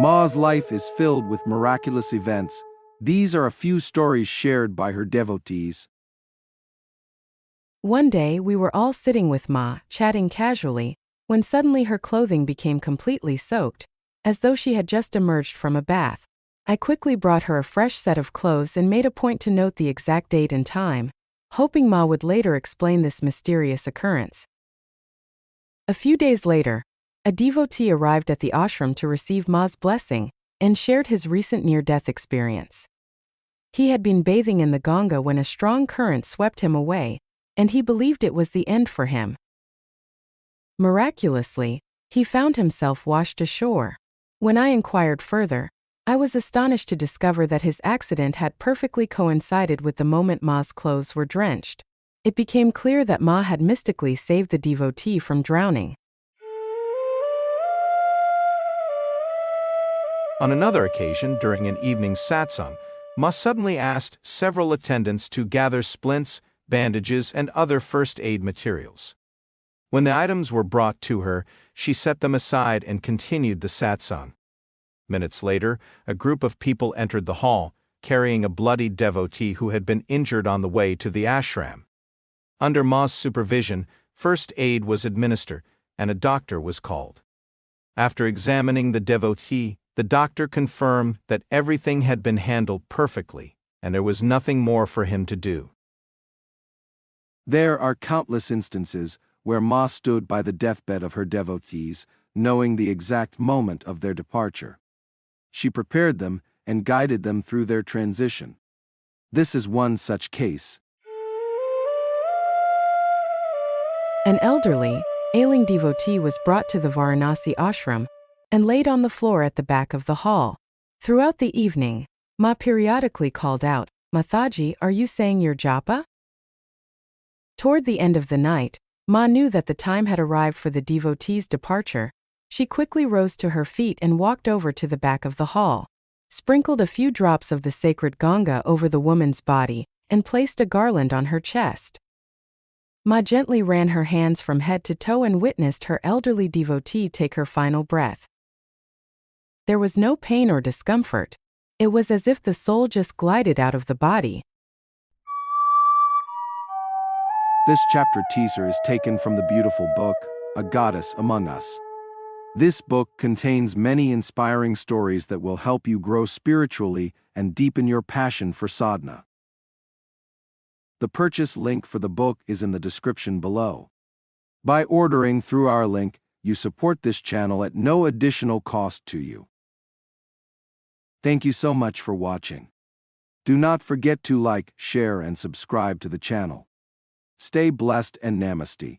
Ma's life is filled with miraculous events. These are a few stories shared by her devotees. One day we were all sitting with Ma, chatting casually, when suddenly her clothing became completely soaked, as though she had just emerged from a bath. I quickly brought her a fresh set of clothes and made a point to note the exact date and time, hoping Ma would later explain this mysterious occurrence. A few days later, a devotee arrived at the ashram to receive Ma's blessing and shared his recent near-death experience. He had been bathing in the Ganga when a strong current swept him away, and he believed it was the end for him. Miraculously, he found himself washed ashore. When I inquired further, I was astonished to discover that his accident had perfectly coincided with the moment Ma's clothes were drenched. It became clear that Ma had mystically saved the devotee from drowning. On another occasion, during an evening satsang, Ma suddenly asked several attendants to gather splints, bandages, and other first aid materials. When the items were brought to her, she set them aside and continued the satsang. Minutes later, a group of people entered the hall, carrying a bloodied devotee who had been injured on the way to the ashram. Under Ma's supervision, first aid was administered, and a doctor was called. After examining the devotee, the doctor confirmed that everything had been handled perfectly, and there was nothing more for him to do. There are countless instances where Ma stood by the deathbed of her devotees, knowing the exact moment of their departure. She prepared them and guided them through their transition. This is one such case. An elderly, ailing devotee was brought to the Varanasi ashram and laid on the floor at the back of the hall. Throughout the evening, Ma periodically called out, "Mataji, are you saying your japa?" Toward the end of the night, Ma knew that the time had arrived for the devotee's departure. She quickly rose to her feet and walked over to the back of the hall, sprinkled a few drops of the sacred Ganga over the woman's body, and placed a garland on her chest. Ma gently ran her hands from head to toe and witnessed her elderly devotee take her final breath. There was no pain or discomfort. It was as if the soul just glided out of the body. This chapter teaser is taken from the beautiful book, A Goddess Among Us. This book contains many inspiring stories that will help you grow spiritually and deepen your passion for sadhana. The purchase link for the book is in the description below. By ordering through our link, you support this channel at no additional cost to you. Thank you so much for watching. Do not forget to like, share, and subscribe to the channel. Stay blessed and Namaste.